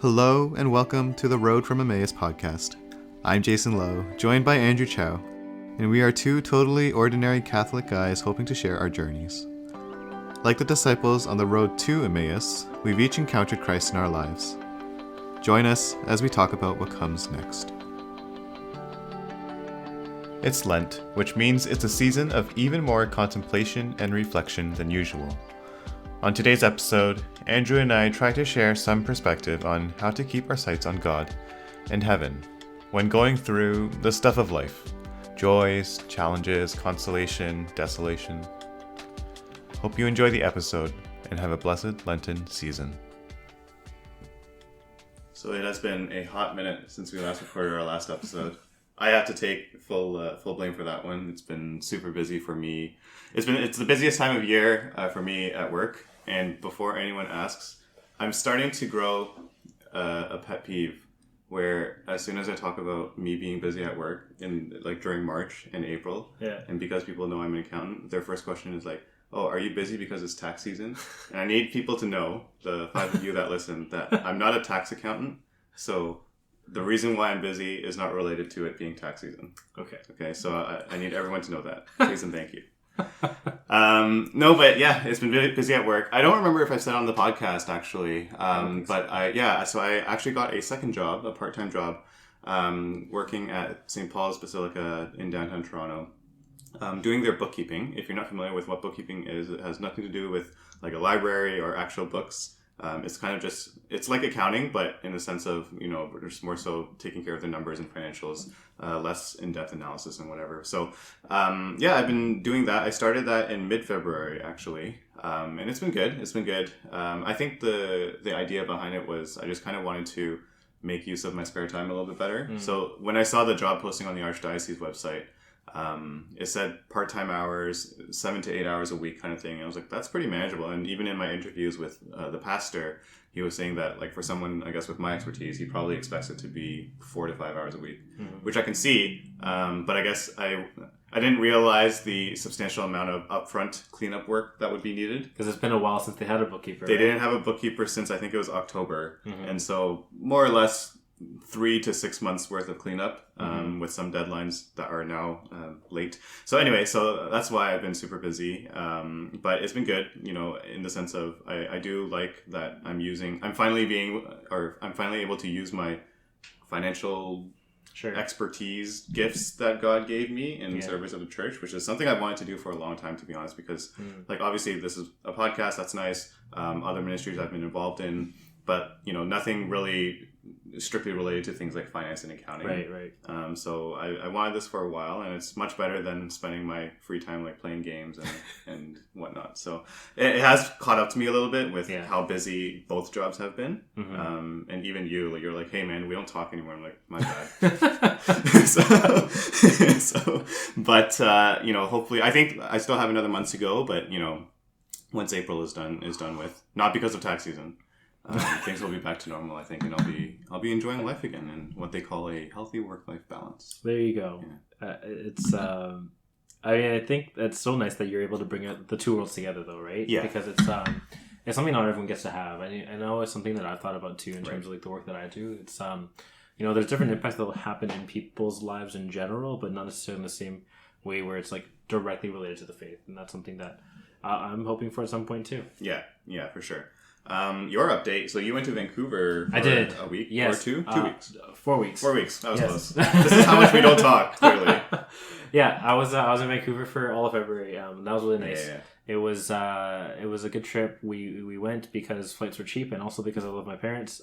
Hello and welcome to the Road from Emmaus podcast. I'm Jason Lowe, joined by Andrew Chow, and we are two totally ordinary Catholic guys hoping to share our journeys. Like the disciples on the road to Emmaus, we've each encountered Christ in our lives. Join us as we talk about what comes next. It's Lent, which means it's a season of even more contemplation and reflection than usual. On today's episode, Andrew and I try to share some perspective on how to keep our sights on God and heaven when going through the stuff of life: joys, challenges, consolation, desolation. Hope you enjoy the episode and have a blessed Lenten season. So it has been a hot minute since we last recorded our last episode. I have to take full blame for that one. It's been super busy for me. It's the busiest time of year for me at work. And before anyone asks, I'm starting to grow a pet peeve where as soon as I talk about me being busy at work during March and April, and because people know I'm an accountant, their first question is like, "Oh, are you busy because it's tax season?" And I need people to know, the 5 of you that listen, that I'm not a tax accountant. So the reason why I'm busy is not related to it being tax season. Okay. So I need everyone to know that. Please and thank you. No, but yeah, it's been really busy at work. I don't remember if I said on the podcast actually, so I actually got a second job, a part-time job, working at St. Paul's Basilica in downtown Toronto, doing their bookkeeping. If you're not familiar with what bookkeeping is, it has nothing to do with like a library or actual books. It's kind of it's like accounting, but in the sense of, we're just more so taking care of the numbers and financials, less in-depth analysis and whatever. So, I've been doing that. I started that in mid-February, actually, and it's been good. I think the idea behind it was I just kind of wanted to make use of my spare time a little bit better. So when I saw the job posting on the Archdiocese website, it said part-time hours, 7 to 8 hours a week kind of thing. And I was like, that's pretty manageable. And even in my interviews with the pastor, he was saying that like for someone, I guess with my expertise, he probably expects it to be 4 to 5 hours a week, which I can see. But I guess I didn't realize the substantial amount of upfront cleanup work that would be needed. Because it's been a while since they had a bookkeeper. They didn't have a bookkeeper since I think it was October. And so more or less 3 to 6 months worth of cleanup, with some deadlines that are now late. So anyway, that's why I've been super busy. But it's been good, in the sense of I do like that I'm finally able to use my financial expertise, gifts that God gave me in service of the church, which is something I've wanted to do for a long time, to be honest, because obviously this is a podcast, that's nice. Other ministries I've been involved in, but nothing really strictly related to things like finance and accounting. Right. So I wanted this for a while, and it's much better than spending my free time like playing games and whatnot. So it has caught up to me a little bit with how busy both jobs have been. And even you're like, "Hey man, we don't talk anymore." I'm like, "My bad." But hopefully, I think I still have another month to go, but once April is done with, not because of tax season, things will be back to normal, I think, and I'll be enjoying life again and what they call a healthy work-life balance. There you go. Yeah. I think it's so nice that you're able to bring the two worlds together, though, right? Yeah. Because it's something not everyone gets to have. I know it's something that I've thought about too in terms of like the work that I do. It's there's different impacts that will happen in people's lives in general, but not necessarily in the same way where it's like directly related to the faith, and that's something that I'm hoping for at some point too. Yeah, for sure. Your update. So you went to Vancouver for a week or two? 2 weeks. 4 weeks. 4 weeks. That was close. This is how much we don't talk, clearly. Yeah, I was in Vancouver for all of February. That was really nice. Yeah. It was a good trip. We went because flights were cheap, and also because I love my parents.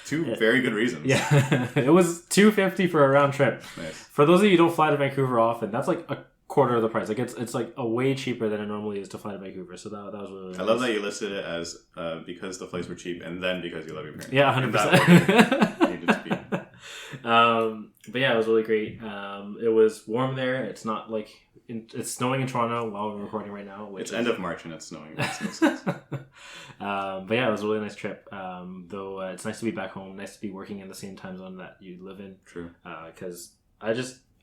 Two very good reasons. Yeah. It was $250 for a round trip. Nice. For those of you who don't fly to Vancouver often, that's like a quarter of the price. Like it's like a way cheaper than it normally is to fly to Vancouver. So that was really nice. I love that you listed it as because the flights were cheap, and then because you love your parents. Yeah, 100%. Needed to be. But yeah, it was really great. It was warm there. It's not like it's snowing in Toronto while we're recording right now. It's end of March and it's snowing. Makes no sense. But yeah, it was a really nice trip. Though it's nice to be back home. Nice to be working in the same time zone that you live in. True. Because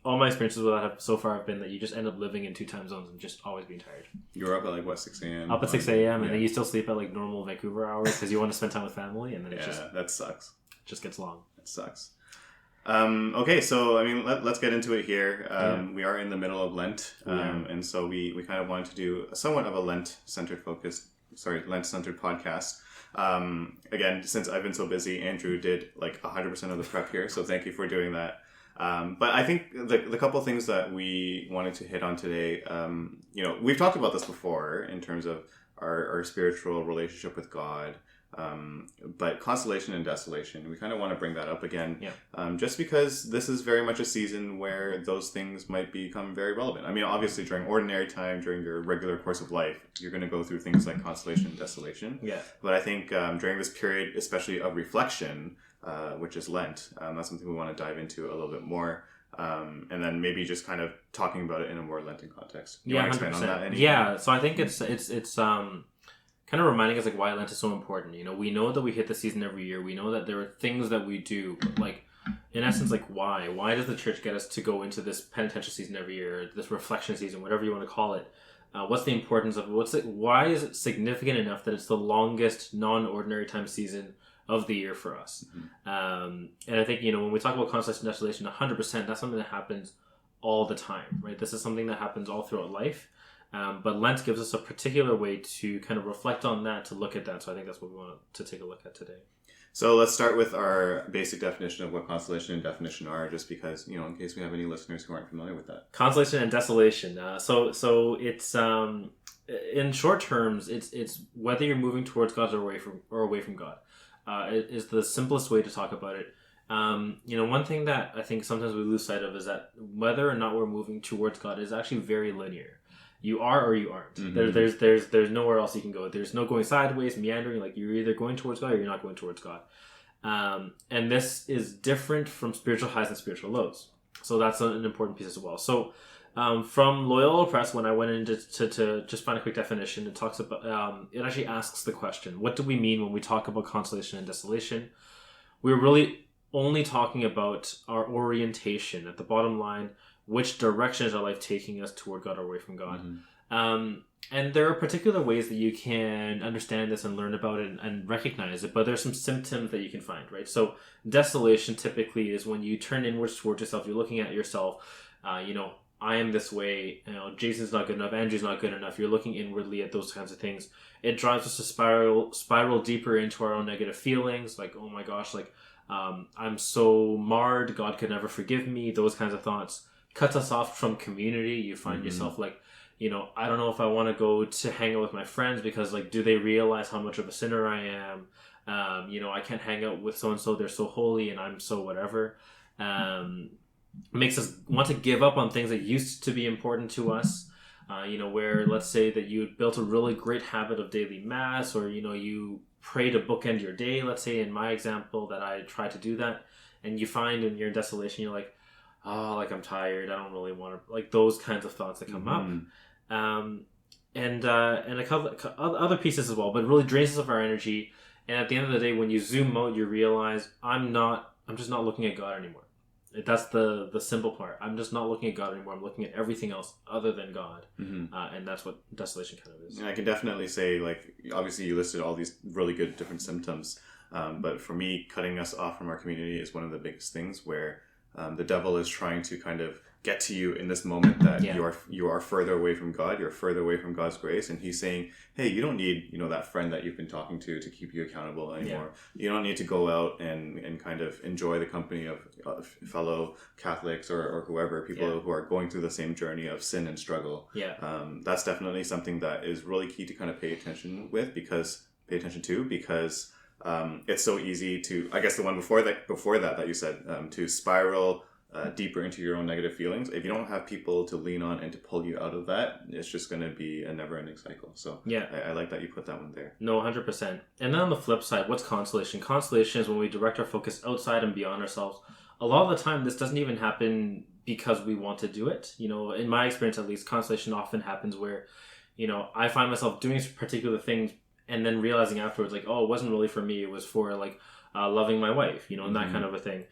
all my experiences with that have so far have been that you just end up living in 2 time zones and just always being tired. You were up at like what, 6 a.m.? Up at 6 a.m. and then you still sleep at like normal Vancouver hours because you want to spend time with family, and then it that sucks. Just gets long. It sucks. Okay, so I mean, let's get into it here. We are in the middle of Lent, and so we kind of wanted to do somewhat of a Lent-centered podcast. Again, since I've been so busy, Andrew did like 100% of the prep here, so thank you for doing that. But I think the couple of things that we wanted to hit on today, we've talked about this before in terms of our spiritual relationship with God. But consolation and desolation, we kind of want to bring that up again, just because this is very much a season where those things might become very relevant. I mean, obviously during ordinary time, during your regular course of life, you're going to go through things like consolation and desolation. Yeah. But I think during this period, especially of reflection, which is Lent, that's something we want to dive into a little bit more. And then maybe just kind of talking about it in a more Lenten context. You want to expand on that? Anything? So I think it's kind of reminding us like why Lent is so important. We know that we hit the season every year. We know that there are things that we do, but like in essence, like why does the church get us to go into this penitential season every year, this reflection season, whatever you want to call it? What's the importance of it? Why is it significant enough that it's the longest non-ordinary time season of the year for us? And I think, when we talk about consolation and desolation, 100%, that's something that happens all the time, right? This is something that happens all throughout life. But Lent gives us a particular way to kind of reflect on that, to look at that. So I think that's what we want to take a look at today. So let's start with our basic definition of what consolation and definition are, just because, in case we have any listeners who aren't familiar with that. Consolation and desolation. So it's, in short terms, it's whether you're moving towards God or away from God. It is the simplest way to talk about it. One thing that I think sometimes we lose sight of is that whether or not we're moving towards God is actually very linear. You are or you aren't. Mm-hmm. There's nowhere else you can go. There's no going sideways, meandering. Like you're either going towards God or you're not going towards God. And this is different from spiritual highs and spiritual lows. So that's an important piece as well. So from Loyola Press, when I went in to just find a quick definition, it talks about it actually asks the question: what do we mean when we talk about consolation and desolation? We're really only talking about our orientation at the bottom line. Which direction is our life taking us toward God or away from God? Mm-hmm. And there are particular ways that you can understand this and learn about it and recognize it, but there's some symptoms that you can find, right? So desolation typically is when you turn inwards towards yourself. You're looking at yourself, I am this way, Jason's not good enough, Andrew's not good enough. You're looking inwardly at those kinds of things. It drives us to spiral deeper into our own negative feelings, like, oh my gosh, like, I'm so marred, God could never forgive me, those kinds of thoughts. Cuts us off from community. You find yourself like, I don't know if I want to go to hang out with my friends because like, do they realize how much of a sinner I am? I can't hang out with so-and-so. They're so holy and I'm so whatever. Makes us want to give up on things that used to be important to us. Where let's say that you built a really great habit of daily mass, or, you pray to bookend your day. Let's say in my example that I try to do that, and you find when you're in desolation, you're like, oh, like I'm tired. I don't really want to, like those kinds of thoughts that come up. And a couple other pieces as well, but it really drains us of our energy. And at the end of the day, when you zoom out, you realize I'm just not looking at God anymore. That's the simple part. I'm just not looking at God anymore. I'm looking at everything else other than God. And that's what desolation kind of is. And I can definitely say, like, obviously you listed all these really good different symptoms. But for me, cutting us off from our community is one of the biggest things where the devil is trying to kind of get to you in this moment that you are further away from God, you're further away from God's grace, and he's saying, hey, you don't need that friend that you've been talking to keep you accountable anymore. You don't need to go out and kind of enjoy the company of fellow Catholics or whoever, people who are going through the same journey of sin and struggle. That's definitely something that is really key to kind of pay attention to because it's so easy to, I guess the one before that you said, to spiral deeper into your own negative feelings. If you don't have people to lean on and to pull you out of that, it's just going to be a never-ending cycle. So I like that you put that one there. No, 100%. And then on the flip side, what's consolation? Consolation is when we direct our focus outside and beyond ourselves. A lot of the time, this doesn't even happen because we want to do it. In my experience, at least, consolation often happens where, I find myself doing particular things and then realizing afterwards, like, oh, it wasn't really for me. It was for like loving my wife, you know, and that kind of a thing.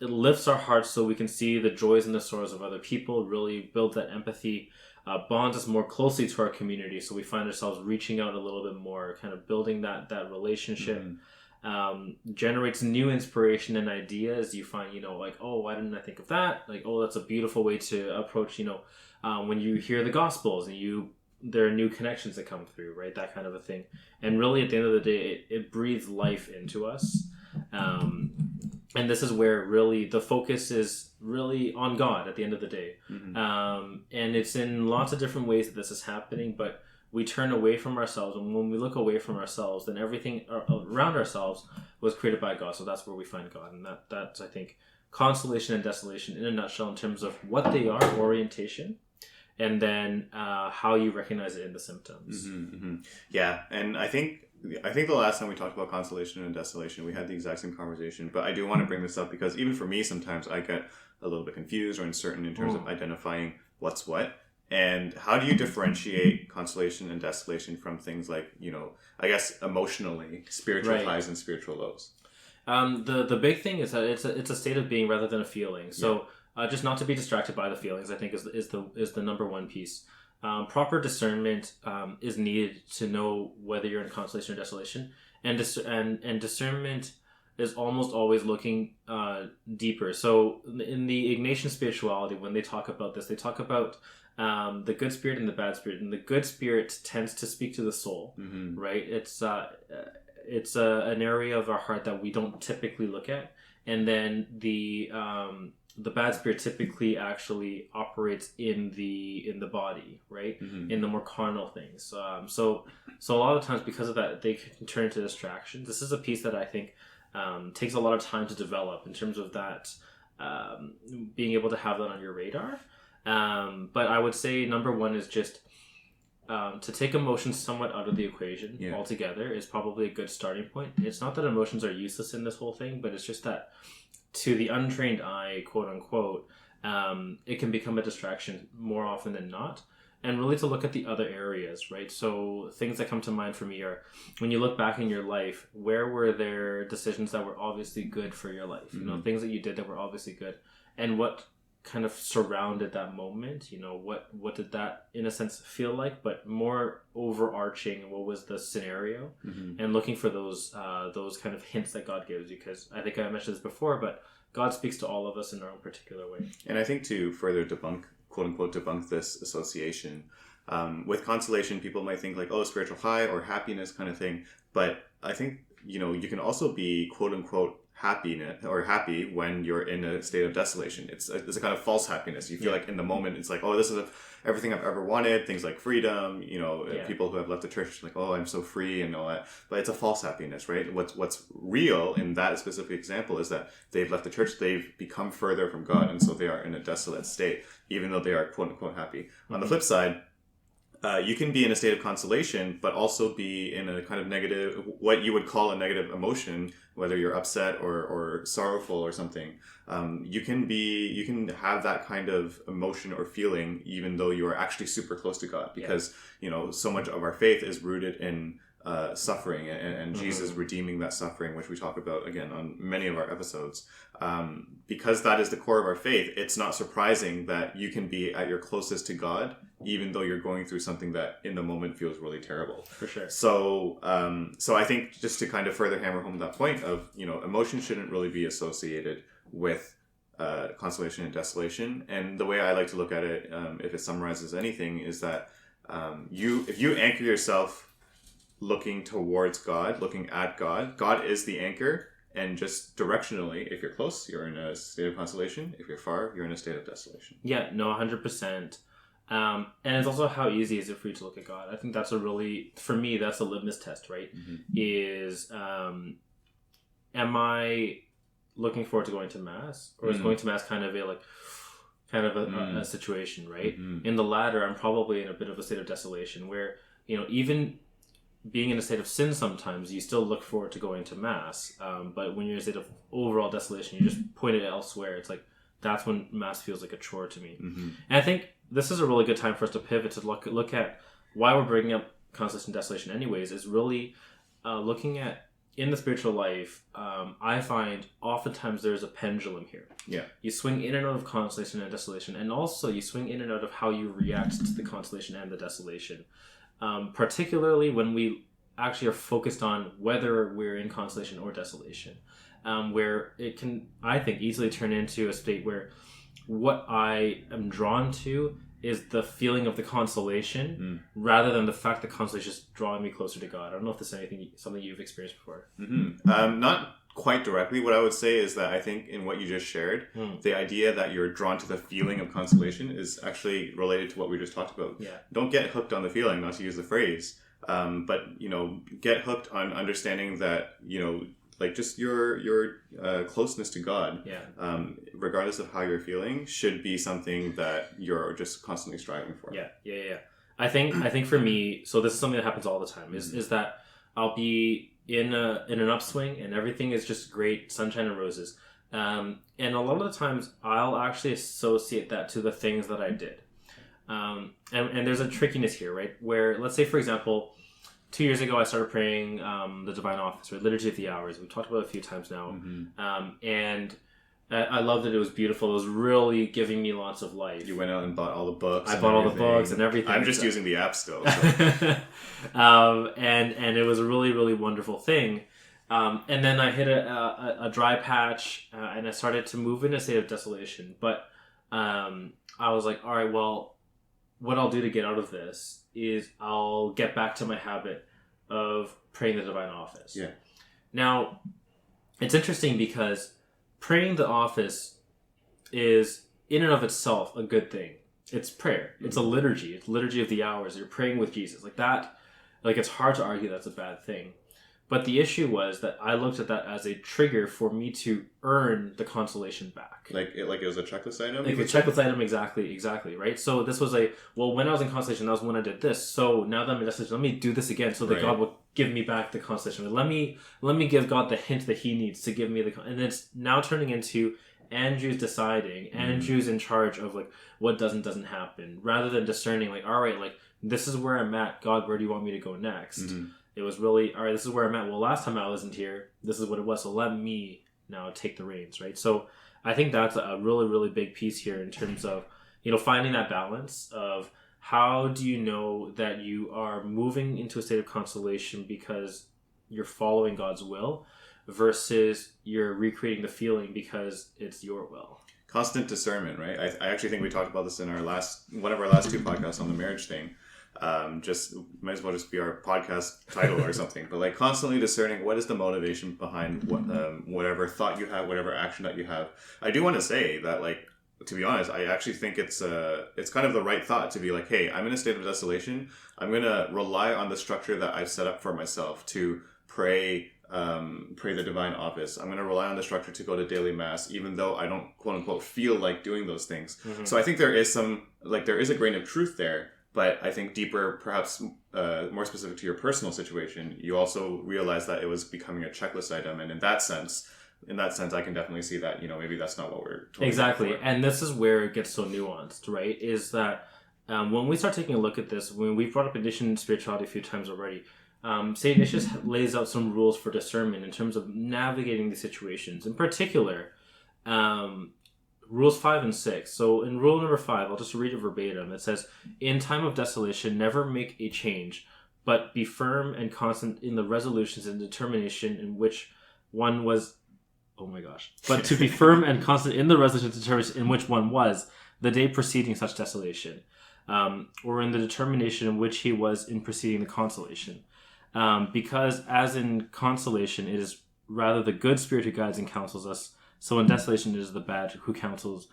It lifts our hearts so we can see the joys and the sorrows of other people, really build that empathy, bonds us more closely to our community. So we find ourselves reaching out a little bit more, kind of building that relationship. Generates new inspiration and ideas. You find, you know, like, oh, why didn't I think of that? Like, oh, that's a beautiful way to approach, you know, when you hear the Gospels and there are new connections that come through, right? That kind of a thing. And really, at the end of the day, it breathes life into us. And this is where really the focus is really on God at the end of the day. And it's in lots of different ways that this is happening, but we turn away from ourselves. And when we look away from ourselves, then everything around ourselves was created by God. So that's where we find God. And that's, I think, consolation and desolation in a nutshell in terms of what they are, orientation, and then how you recognize it in the symptoms. Yeah, and I think the last time we talked about consolation and desolation, we had the exact same conversation. But I do want to bring this up because even for me, sometimes I get a little bit confused or uncertain in terms of identifying what's what. And how do you differentiate consolation and desolation from things like, you know, I guess emotionally, spiritual highs and spiritual lows? The big thing is that it's a state of being rather than a feeling. So just not to be distracted by the feelings, I think is the number one piece. Proper discernment is needed to know whether you're in consolation or desolation, and discernment is almost always looking deeper. So in the Ignatian spirituality, when they talk about this, they talk about the good spirit and the bad spirit, and the good spirit tends to speak to the soul, right? It's an area of our heart that we don't typically look at, and then the bad spirit typically actually operates in the body, right? In the more carnal things. So a lot of times because of that, they can turn into distractions. This is a piece that I think takes a lot of time to develop in terms of that being able to have that on your radar. But I would say number one is just to take emotions somewhat out of the equation altogether is probably a good starting point. It's not that emotions are useless in this whole thing, but it's just that to the untrained eye, quote unquote, it can become a distraction more often than not. And really to look at the other areas, right? So things that come to mind for me are when you look back in your life, where were there decisions that were obviously good for your life? You know, things that you did that were obviously good. And what kind of surrounded that moment? You know, what did that in a sense feel like? But more overarching, what was the scenario? And looking for those kind of hints that God gives you. Because I think I mentioned this before, but God speaks to all of us in our own particular way. And I think to further quote unquote debunk this association with consolation, people might think like, oh, spiritual high or happiness kind of thing, but I think, you know, you can also be quote unquote happy when you're in a state of desolation. It's a kind of false happiness. You feel like in the moment it's like, oh, this is everything I've ever wanted, things like freedom, you know, people who have left the church like, oh, I'm so free and all that, but it's a false happiness, right? What's real in that specific example is that they've left the church, they've become further from God, and so they are in a desolate state, even though they are quote unquote happy. On the flip side, you can be in a state of consolation, but also be in a kind of negative, what you would call a negative emotion, whether you're upset or sorrowful or something. You can have that kind of emotion or feeling, even though you are actually super close to God, because you know so much of our faith is rooted in suffering and Jesus redeeming that suffering, which we talk about again on many of our episodes. Because that is the core of our faith, it's not surprising that you can be at your closest to God, even though you're going through something that in the moment feels really terrible. For sure. So I think just to kind of further hammer home that point of, you know, emotion shouldn't really be associated with consolation and desolation. And the way I like to look at it, if it summarizes anything, is that if you anchor yourself looking towards God, looking at God, God is the anchor. And just directionally, if you're close, you're in a state of consolation. If you're far, you're in a state of desolation. Yeah, no, 100%. And it's also how easy is it for you to look at God? I think that's for me, that's a litmus test, right? Is, am I looking forward to going to Mass? Or is going to Mass kind of a situation, right? In the latter, I'm probably in a bit of a state of desolation where, you know, even being in a state of sin sometimes, you still look forward to going to Mass. But when you're in a state of overall desolation, you just point it elsewhere. It's like, that's when Mass feels like a chore to me. And I think this is a really good time for us to pivot to look at why we're bringing up consolation and desolation anyways, is really looking at in the spiritual life. I find oftentimes there's a pendulum here. Yeah. You swing in and out of consolation and desolation, and also you swing in and out of how you react to the consolation and the desolation. Particularly when we actually are focused on whether we're in consolation or desolation, where it can, I think, easily turn into a state where what I am drawn to is the feeling of the consolation rather than the fact that consolation is drawing me closer to God. I don't know if this is something you've experienced before. Not quite directly. What I would say is that I think in what you just shared, the idea that you're drawn to the feeling of consolation is actually related to what we just talked about. Yeah. Don't get hooked on the feeling, not to use the phrase, but, get hooked on understanding that, like just your closeness to God, regardless of how you're feeling, should be something that you're just constantly striving for. Yeah. I think for me, so this is something that happens all the time. Is that I'll be in an upswing and everything is just great, sunshine and roses, and a lot of the times I'll actually associate that to the things that I did, and there's a trickiness here, right? Where, let's say, for example, 2 years ago, I started praying the Divine Office, or Liturgy of the Hours. We've talked about it a few times now. And I loved it. It was beautiful. It was really giving me lots of life. You went out and bought all the books. I bought all the books and everything. I'm just using the app still. So. And it was a really, really wonderful thing. And then I hit a dry patch, and I started to move in a state of desolation. But I was like, all right, well, what I'll do to get out of this is I'll get back to my habit of praying the Divine Office. Yeah. Now, it's interesting because praying the office is in and of itself a good thing. It's prayer. It's a liturgy. It's liturgy of the hours. You're praying with Jesus. Like that, like it's hard to argue that's a bad thing. But the issue was that I looked at that as a trigger for me to earn the consolation back. Like it was a checklist item? Like a checklist item, exactly, right? So this was when I was in consolation, that was when I did this. So now that I'm in desolation, let me do this again so that God will give me back the consolation. Let me give God the hint that he needs to give me and it's now turning into Andrew's deciding, Andrew's in charge of like what doesn't happen, rather than discerning like, all right, like this is where I'm at. God, where do you want me to go next? It was really, all right, this is where I'm at. Well, last time I wasn't here, this is what it was. So let me now take the reins, right? So I think that's a really, really big piece here in terms of, finding that balance of how do you know that you are moving into a state of consolation because you're following God's will versus you're recreating the feeling because it's your will. Constant discernment, right? I actually think we talked about this in one of our last two podcasts on the marriage thing. Just might as well just be our podcast title or something, but like constantly discerning what is the motivation behind whatever thought you have, whatever action that you have. I do want to say that, like, to be honest, I actually think it's kind of the right thought to be like, hey, I'm in a state of desolation. I'm going to rely on the structure that I've set up for myself to pray the Divine Office. I'm going to rely on the structure to go to daily mass, even though I don't quote unquote feel like doing those things. So I think there is a grain of truth there. But I think deeper, perhaps more specific to your personal situation, you also realize that it was becoming a checklist item. And in that sense, I can definitely see that, maybe that's not what we're totally exactly. And this is where it gets so nuanced, right? Is that when we start taking a look at this, when we've brought up addition spirituality a few times already, St. Ignatius lays out some rules for discernment in terms of navigating these situations. In particular, Rules 5 and 6. So in rule number 5, I'll just read it verbatim. It says, in time of desolation, never make a change, but be firm and constant in the resolutions and determination in which one was... Oh my gosh. But to be firm and constant in the resolutions and determination in which one was the day preceding such desolation, or in the determination in which he was in preceding the consolation. Because as in consolation, it is rather the good spirit who guides and counsels us, so in desolation, it is the bad who counsels,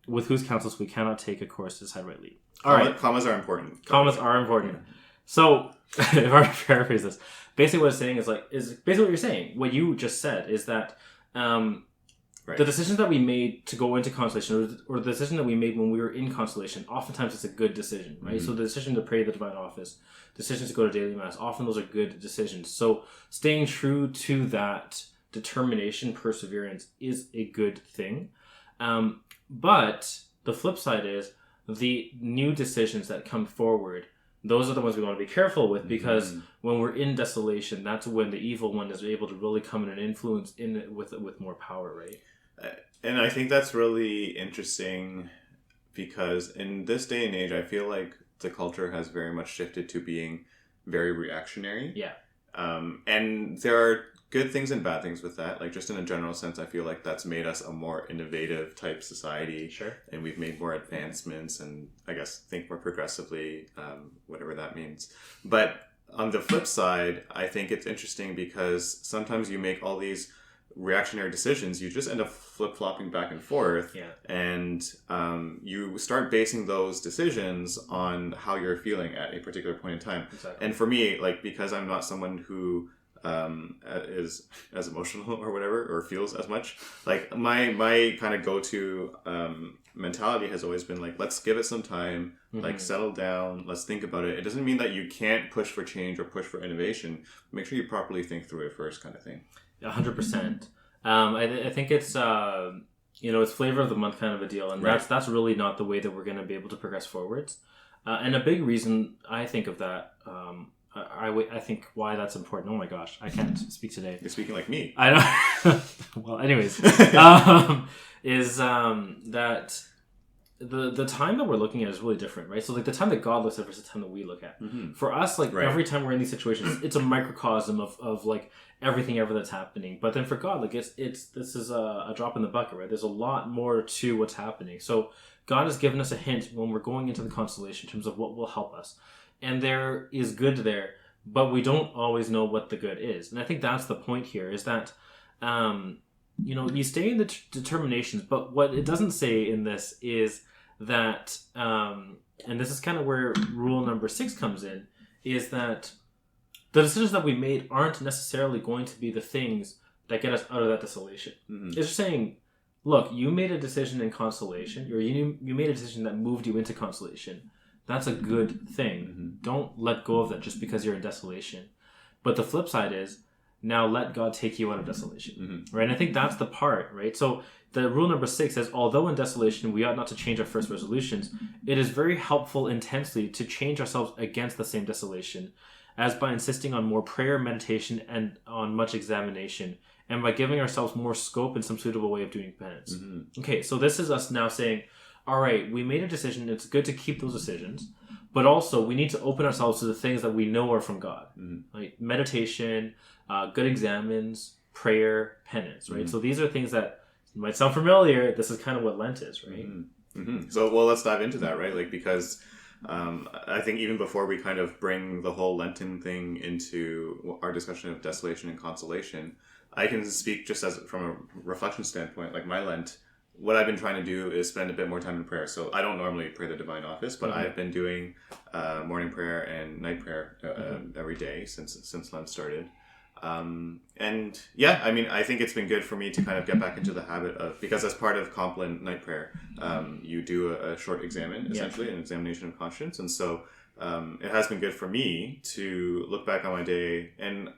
with whose counsels we cannot take a course to decide rightly. Commas are important. Commas are important. Yeah. So, if I paraphrase this, basically what it's saying is basically what you're saying. What you just said is that the decisions that we made to go into consolation, or the decision that we made when we were in consolation, oftentimes it's a good decision, right? So the decision to pray the Divine Office, decisions to go to daily mass, often those are good decisions. So staying true to that determination, perseverance is a good thing. But the flip side is the new decisions that come forward those are the ones we want to be careful with, because when we're in desolation, that's when the evil one is able to really come in and influence in with more power, right? And I think that's really interesting, because in this day and age, I feel like the culture has very much shifted to being very reactionary. Yeah. And there are good things and bad things with that. Like, just in a general sense, I feel like that's made us a more innovative type society. Sure. And we've made more advancements and, I guess, think more progressively, whatever that means. But on the flip side, I think it's interesting because sometimes you make all these reactionary decisions, you just end up flip-flopping back and forth. Yeah. And you start basing those decisions on how you're feeling at a particular point in time. Exactly. And for me, like, because I'm not someone who is as emotional or whatever, or feels as much, like my kind of go-to mentality has always been like, let's give it some time, like, settle down, let's think about it. It doesn't mean that you can't push for change or push for innovation. Make sure you properly think through it first, kind of thing. 100%. I think it's it's flavor of the month kind of a deal, and that's really not the way that we're going to be able to progress forwards. And a big reason I think of that, I think why that's important. Oh my gosh, I can't speak today. You're speaking like me. I know. Well, anyways, is that the time that we're looking at is really different, right? So, like, the time that God looks at versus the time that we look at. For us, like, every time we're in these situations, it's a microcosm of like everything ever that's happening. But then for God, like, this is a drop in the bucket, right? There's a lot more to what's happening. So God has given us a hint when we're going into the consolation in terms of what will help us. And there is good there, but we don't always know what the good is. And I think that's the point here, is that, you stay in the determinations, but what it doesn't say in this is that, and this is kind of where rule number 6 comes in, is that the decisions that we made aren't necessarily going to be the things that get us out of that desolation. It's just saying, look, you made a decision in consolation, or you made a decision that moved you into consolation. That's a good thing. Don't let go of that just because you're in desolation. But the flip side is, now let God take you out of desolation. Right? And I think that's the part, right? So the rule number 6 says, although in desolation we ought not to change our first resolutions, it is very helpful intensely to change ourselves against the same desolation, as by insisting on more prayer, meditation, and on much examination, and by giving ourselves more scope in some suitable way of doing penance. Okay, so this is us now saying, all right, we made a decision. It's good to keep those decisions, but also we need to open ourselves to the things that we know are from God, like meditation, good examines, prayer, penance, right? So these are things that might sound familiar. This is kind of what Lent is, right? So, well, let's dive into that, right? Like, because I think even before we kind of bring the whole Lenten thing into our discussion of desolation and consolation, I can speak just as from a reflection standpoint. Like, my Lent, what I've been trying to do is spend a bit more time in prayer. So I don't normally pray the Divine Office, but I've been doing morning prayer and night prayer every day since Lent started. And yeah, I mean, I think it's been good for me to kind of get back into the habit of, because as part of Compline night prayer, you do a short examen, essentially, an examination of conscience. And so it has been good for me to look back on my day, and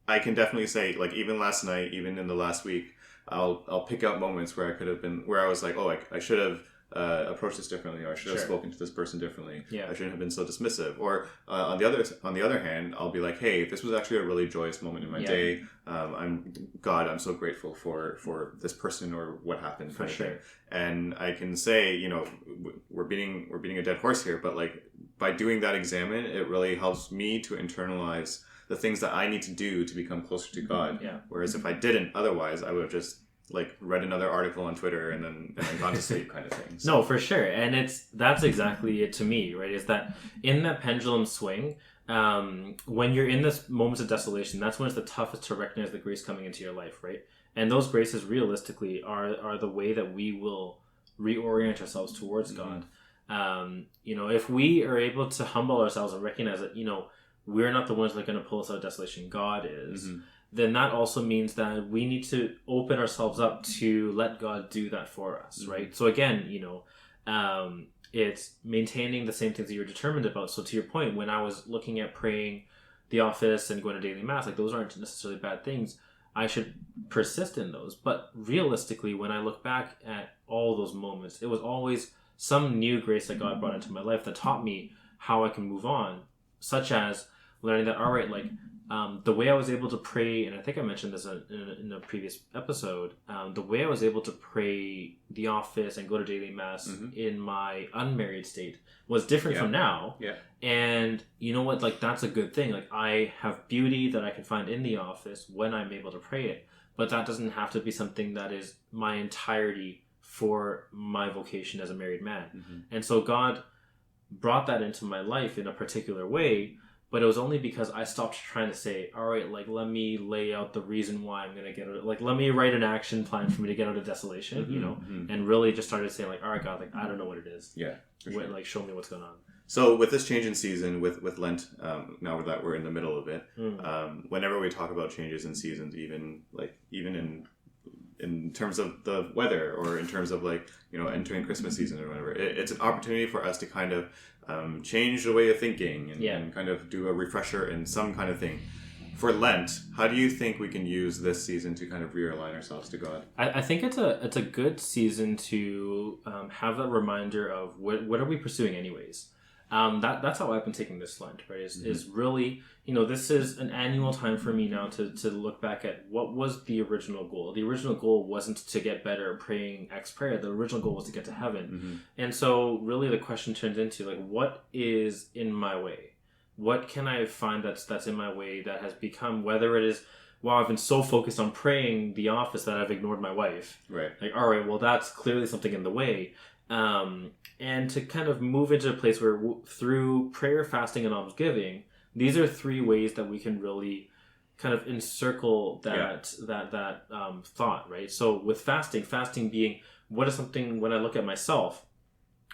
I can definitely say, like, even last night, even in the last week, I'll pick out moments where I could have been, where I was like, oh, I should have approached this differently, or I should have spoken to this person differently. I shouldn't have been so dismissive. Or on the other hand, I'll be like, hey, this was actually a really joyous moment in my day. I'm so grateful for this person or what happened. For sure. And I can say, we're beating a dead horse here, but like, by doing that examen, it really helps me to internalize the things that I need to do to become closer to God. Whereas if I didn't, otherwise I would have just like read another article on Twitter and then gone to sleep, kind of thing. So. No, for sure. And that's exactly it to me, right? Is that in that pendulum swing, when you're in this moments of desolation, that's when it's the toughest to recognize the grace coming into your life, right? And those graces realistically are the way that we will reorient ourselves towards God. If we are able to humble ourselves and recognize that, we're not the ones that are going to pull us out of desolation, God is, then that also means that we need to open ourselves up to let God do that for us, right? So again, it's maintaining the same things that you're determined about. So to your point, when I was looking at praying the office and going to daily mass, like, those aren't necessarily bad things. I should persist in those. But realistically, when I look back at all those moments, it was always some new grace that God brought into my life that taught me how I can move on, such as learning that, all right, like the way I was able to pray, and I think I mentioned this in a previous episode, the way I was able to pray the office and go to daily mass in my unmarried state was different from now. Yeah. And you know what, like that's a good thing. Like I have beauty that I can find in the office when I'm able to pray it, but that doesn't have to be something that is my entirety for my vocation as a married man. And so God brought that into my life in a particular way, but it was only because I stopped trying to say, all right, like let me lay out the reason why I'm going to get out, like let me write an action plan for me to get out of desolation, you know, and really just started saying like, all right, God, like I don't know what it is. Yeah. Sure. Like show me what's going on. So with this change in season, with Lent, now that we're in the middle of it, whenever we talk about changes in seasons, even in terms of the weather or in terms of like, you know, entering Christmas season or whatever, it's an opportunity for us to kind of change the way of thinking and kind of do a refresher in some kind of thing. For Lent, how do you think we can use this season to kind of realign ourselves to God? I think it's a good season to have that reminder of what are we pursuing anyways. That's how I've been taking this Lent, right? Is really, you know, this is an annual time for me now to look back at what was the original goal. The original goal wasn't to get better at praying X prayer. The original goal was to get to heaven. And so really the question turns into like, what is in my way? What can I find that's in my way that has become, whether it is, well, I've been so focused on praying the office that I've ignored my wife. Right. Like, all right, well, that's clearly something in the way. And to kind of move into a place where through prayer, fasting, and almsgiving, these are three ways that we can really kind of encircle that thought, right? So with fasting being what is something when I look at myself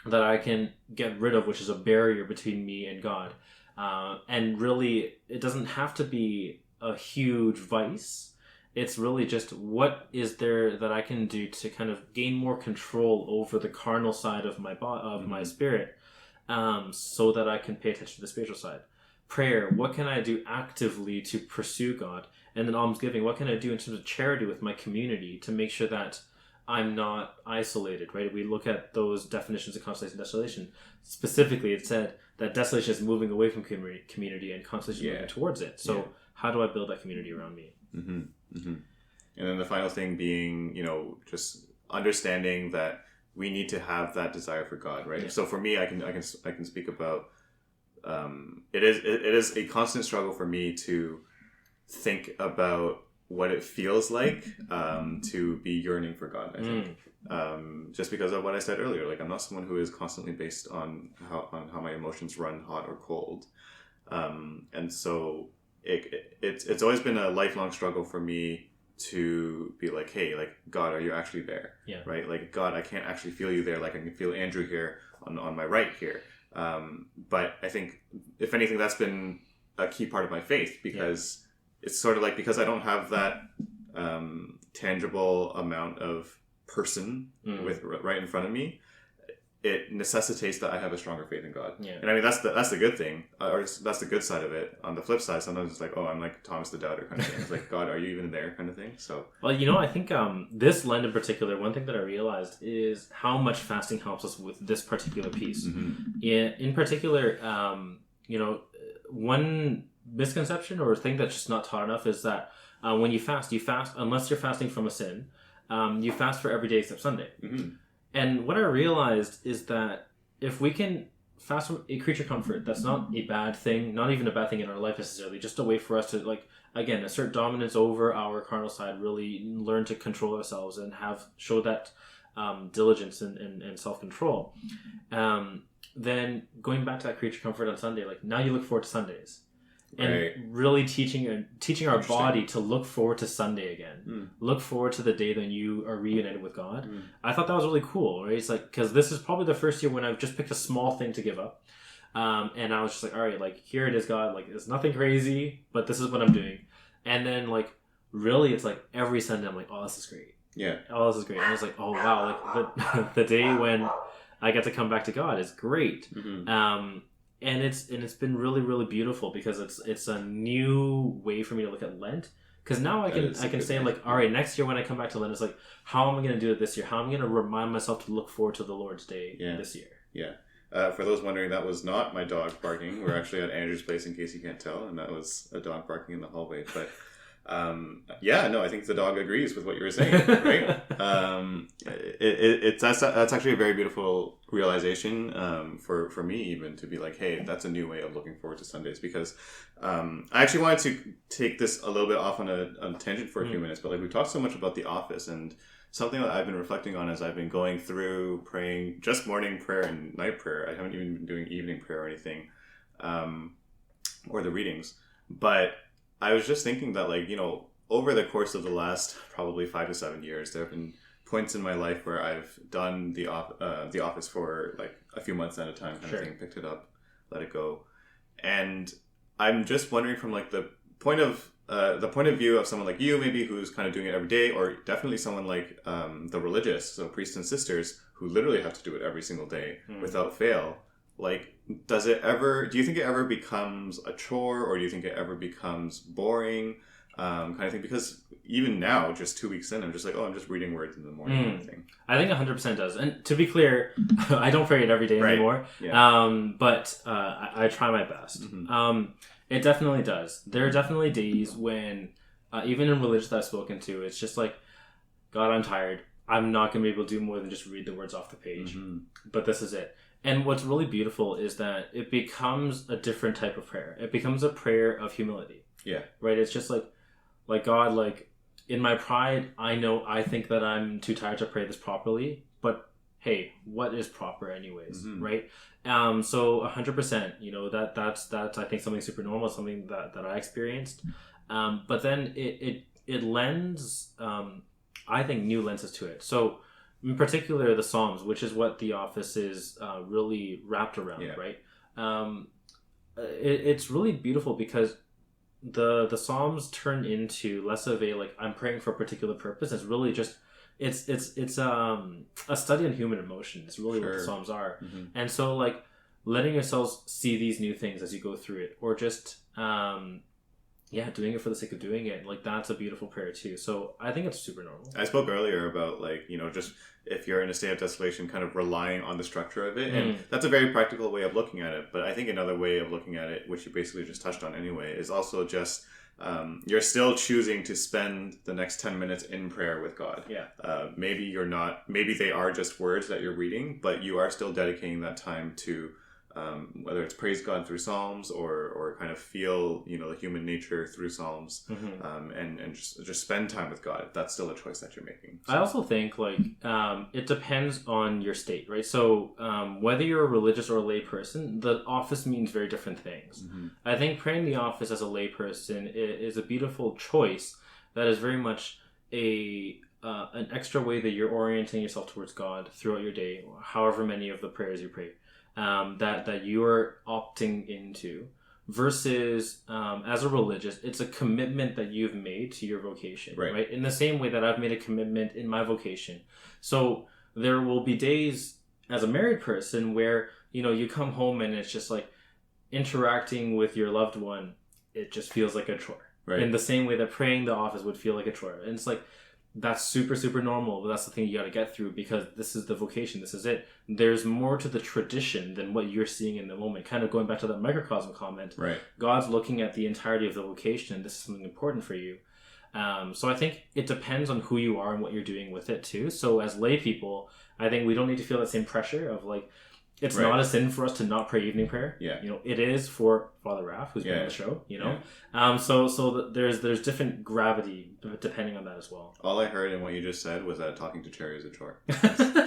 that I can get rid of, which is a barrier between me and God. And really, it doesn't have to be a huge vice. It's really just what is there that I can do to kind of gain more control over the carnal side of my my spirit, so that I can pay attention to the spiritual side. Prayer, what can I do actively to pursue God? And then almsgiving, what can I do in terms of charity with my community to make sure that I'm not isolated, right? We look at those definitions of consolation and desolation. Specifically, it said that desolation is moving away from community and consolation moving towards it. So how do I build that community around me? And then the final thing being, you know, just understanding that we need to have that desire for God, right? So for me, I can speak about it is a constant struggle for me to think about what it feels like to be yearning for God. I think just because of what I said earlier, like I'm not someone who is constantly based on how my emotions run hot or cold, and so it's always been a lifelong struggle for me to be like, hey, like God, are you actually there? Right? Like God, I can't actually feel you there. Like I can feel Andrew here on my right here. But I think if anything, that's been a key part of my faith, because it's sort of like, because I don't have that tangible amount of person with right in front of me, it necessitates that I have a stronger faith in God. And I mean, that's the good thing, or that's the good side of it. On the flip side, sometimes it's like, oh, I'm like Thomas the Doubter kind of thing. It's like, God, are you even there kind of thing? So, well, you know, I think this Lent in particular, one thing that I realized is how much fasting helps us with this particular piece. In particular, you know, one misconception or thing that's just not taught enough is that when you fast unless you're fasting from a sin, you fast for every day except Sunday. And what I realized is that if we can fast from a creature comfort, that's not a bad thing, not even a bad thing in our life necessarily, just a way for us to, like, again, assert dominance over our carnal side, really learn to control ourselves and show that diligence and self-control. Then going back to that creature comfort on Sunday, like now you look forward to Sundays. And really teaching our body to look forward to Sunday again. Look forward to the day that you are reunited with God. I thought that was really cool, right? It's like, because this is probably the first year when I've just picked a small thing to give up. And I was just like, all right, like, here it is, God. Like, it's nothing crazy, but this is what I'm doing. And then, like, really, it's like every Sunday I'm like, oh, this is great. Oh, this is great. And I was like, oh, wow. Like, the day when I get to come back to God is great. And it's been really, really beautiful, because it's a new way for me to look at Lent. Because now I can say, like, all right, next year when I come back to Lent, it's like, how am I going to do it this year? How am I going to remind myself to look forward to the Lord's Day this year? For those wondering, that was not my dog barking. We're actually at Andrew's place, in case you can't tell, and that was a dog barking in the hallway. But I think the dog agrees with what you were saying, right? That's actually a very beautiful realization for me, even to be like, hey, that's a new way of looking forward to Sundays. Because I actually wanted to take this a little bit off on a tangent for a few minutes, but like we talked so much about the office, and something that I've been reflecting on as I've been going through praying just morning prayer and night prayer. I haven't even been doing evening prayer or anything, or the readings. But I was just thinking that, like, over the course of the last probably 5 to 7 years, there have been points in my life where I've done the office for like a few months at a time, kind of thing, picked it up, let it go, and I'm just wondering from like the point of view of someone like you, maybe, who's kind of doing it every day, or definitely someone like the religious, so priests and sisters, who literally have to do it every single day without fail. Like, do you think it ever becomes a chore, or do you think it ever becomes boring, kind of thing? Because even now, just 2 weeks in, I'm just like, I'm just reading words in the morning, kind of thing. I think 100% does. And to be clear, I don't pray it every day anymore. Yeah. But I try my best. Mm-hmm. It definitely does. There are definitely days when, even in religion that I've spoken to, it's just like, God, I'm tired. I'm not going to be able to do more than just read the words off the page. Mm-hmm. But this is it. And what's really beautiful is that it becomes a different type of prayer. It becomes a prayer of humility. Yeah. Right? It's just like God, like, in my pride, I think that I'm too tired to pray this properly, but hey, what is proper anyways, right? So 100%, that's I think something super normal, something that I experienced. But then it lends, I think, new lenses to it. So in particular, the Psalms, which is what the office is really wrapped around, right? It's really beautiful because the Psalms turn into less of a like I'm praying for a particular purpose. It's really just it's a study on human emotion. It's really what the Psalms are. Mm-hmm. And so like letting yourselves see these new things as you go through it, or just doing it for the sake of doing it, like that's a beautiful prayer too. So I think it's super normal. I spoke earlier about like, just if you're in a state of desolation, kind of relying on the structure of it. And that's a very practical way of looking at it. But I think another way of looking at it, which you basically just touched on anyway, is also just you're still choosing to spend the next 10 minutes in prayer with God. Yeah. Maybe they are just words that you're reading, but you are still dedicating that time to whether it's praise God through Psalms or kind of feel the human nature through Psalms, and just spend time with God. That's still a choice that you're making. So. I also think like it depends on your state, right? So whether you're a religious or a lay person, the office means very different things. Mm-hmm. I think praying the office as a lay person is a beautiful choice that is very much an extra way that you're orienting yourself towards God throughout your day, however many of the prayers you pray. That you're opting into versus as a religious, it's a commitment that you've made to your vocation, right? In the same way that I've made a commitment in my vocation. So there will be days as a married person where you come home and it's just like interacting with your loved one, it just feels like a chore, in the same way that praying the office would feel like a chore. And it's like that's super, super normal, but that's the thing you got to get through because this is the vocation. This is it. There's more to the tradition than what you're seeing in the moment. Kind of going back to that microcosm comment. Right. God's looking at the entirety of the vocation, and this is something important for you. So I think it depends on who you are and what you're doing with it too. So as lay people, I think we don't need to feel that same pressure of like, it's not a sin for us to not pray evening prayer. Yeah. It is for Father Raph, who's been on the show, So there's different gravity depending on that as well. All I heard in what you just said was that talking to Cherry is a chore.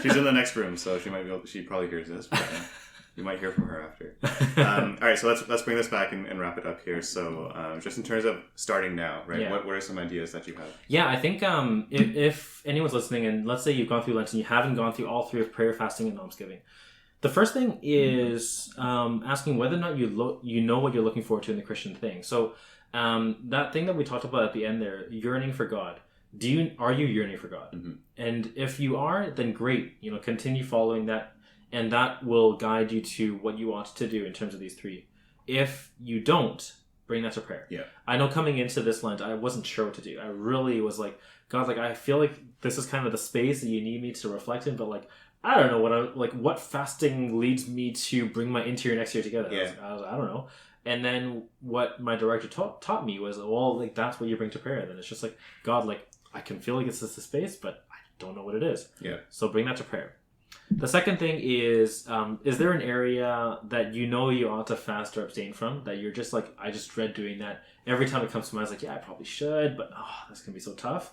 She's in the next room, so she probably hears this, but you might hear from her after. All right, so let's bring this back and wrap it up here. So just in terms of starting now, right? Yeah. What are some ideas that you have? Yeah, I think if anyone's listening, and let's say you've gone through Lent and you haven't gone through all three of prayer, fasting, and almsgiving, the first thing is asking whether or not you know what you're looking forward to in the Christian thing. So that thing that we talked about at the end there, yearning for God. Are you yearning for God? Mm-hmm. And if you are, then great. Continue following that, and that will guide you to what you want to do in terms of these three. If you don't, bring that to prayer. Yeah. I know coming into this Lent, I wasn't sure what to do. I really was like, God, like I feel like this is kind of the space that you need me to reflect in, but like I don't know what fasting leads me to bring my interior and exterior together. Yeah. I don't know. And then what my director taught me was, well, like, that's what you bring to prayer. Then it's just like, God, like, I can feel like it's just a space, but I don't know what it is. Yeah. So bring that to prayer. The second thing is there an area that you know you ought to fast or abstain from, that you're just like, I just dread doing that. Every time it comes to mind, it's like, yeah, I probably should, but that's going to be so tough.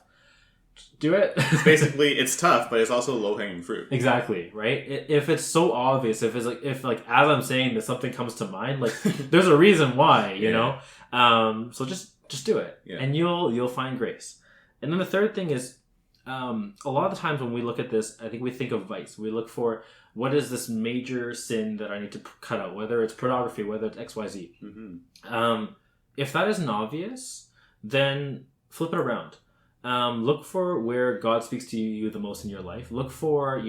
Do it. Basically, it's tough, but it's also low-hanging fruit. Exactly, right? If it's so obvious, if as I'm saying this, something comes to mind, like, there's a reason why, you know? So just do it, and you'll find grace. And then the third thing is, a lot of the times when we look at this, I think we think of vice. We look for, what is this major sin that I need to cut out, whether it's pornography, whether it's XYZ. Mm-hmm. If that isn't obvious, then flip it around. Look for where God speaks to you the most in your life. Look for,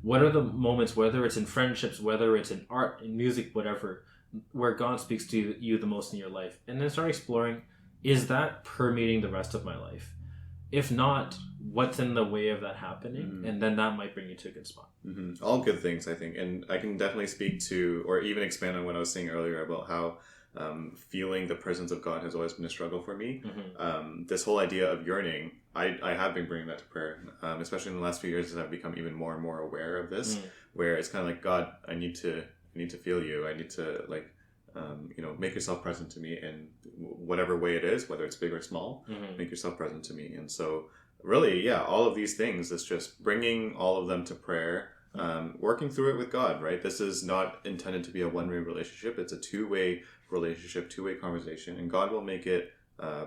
what are the moments, whether it's in friendships, whether it's in art, in music, whatever, where God speaks to you the most in your life. And then start exploring, is that permeating the rest of my life? If not, what's in the way of that happening? Mm-hmm. And then that might bring you to a good spot. Mm-hmm. All good things, I think. And I can definitely speak to, or even expand on what I was saying earlier about how feeling the presence of God has always been a struggle for me. Mm-hmm. This whole idea of yearning, I have been bringing that to prayer, especially in the last few years as I've become even more and more aware of this, where it's kind of like, God, I need to feel you. I need to, like, make yourself present to me in whatever way it is, whether it's big or small. Mm-hmm. Make yourself present to me. And so really, all of these things, it's just bringing all of them to prayer, working through it with God, right? This is not intended to be a one-way relationship. It's a two-way relationship, two-way conversation, and God will make it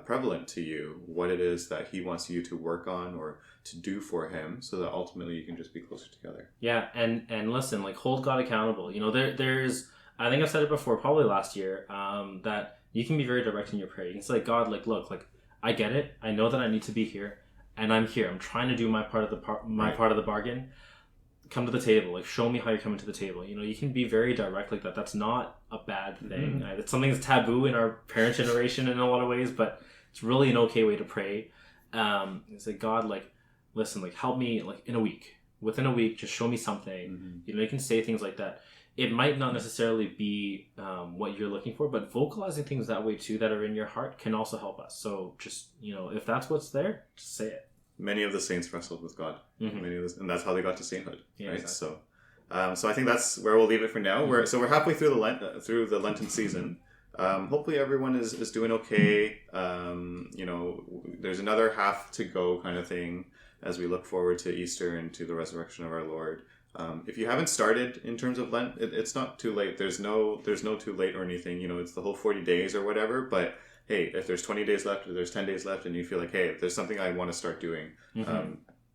prevalent to you what it is that he wants you to work on or to do for him, so that ultimately you can just be closer together. Yeah, and listen, like, hold God accountable. There's, I think I've said it before, probably last year, that you can be very direct in your prayer. You can say, like, God, like, look, like, I get it. I know that I need to be here, and I'm here. I'm trying to do my part of the part of the bargain. Come to the table. Like, show me how you're coming to the table. You can be very direct like that. That's not a bad thing. Mm-hmm. It's something that's taboo in our parent generation in a lot of ways, but it's really an okay way to pray. It's like, God, like, listen, like, help me, like, within a week, just show me something. Mm-hmm. You can say things like that. It might not necessarily be what you're looking for, but vocalizing things that way too, that are in your heart, can also help us. So just, if that's what's there, just say it. Many of the saints wrestled with God. Mm-hmm. And that's how they got to sainthood. Yeah, right? Exactly. So I think that's where we'll leave it for now. Mm-hmm. We're halfway through the Lenten season. Hopefully everyone is doing okay. There's another half to go, kind of thing, as we look forward to Easter and to the resurrection of our Lord. If you haven't started in terms of Lent, it's not too late. There's no too late or anything. It's the whole 40 days or whatever. But hey, if there's 20 days left or there's 10 days left, and you feel like, hey, if there's something I want to start doing,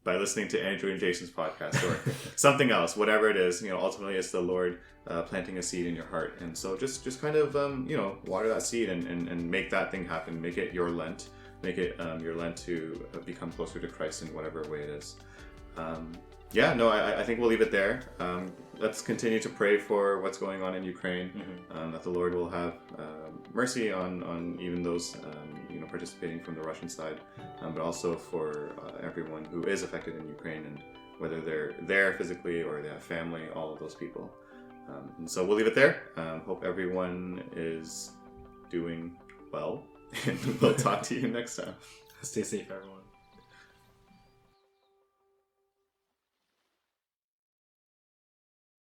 by listening to Andrew and Jason's podcast or something else, whatever it is, ultimately it's the Lord planting a seed in your heart. And so just kind of water that seed and make that thing happen. Make it your Lent. Make it your Lent to become closer to Christ in whatever way it is. I think we'll leave it there. Let's continue to pray for what's going on in Ukraine, that the Lord will have mercy on even those participating from the Russian side, but also for everyone who is affected in Ukraine, and whether they're there physically or they have family, all of those people. And so we'll leave it there. Hope everyone is doing well, and we'll talk to you next time. Stay safe, everyone.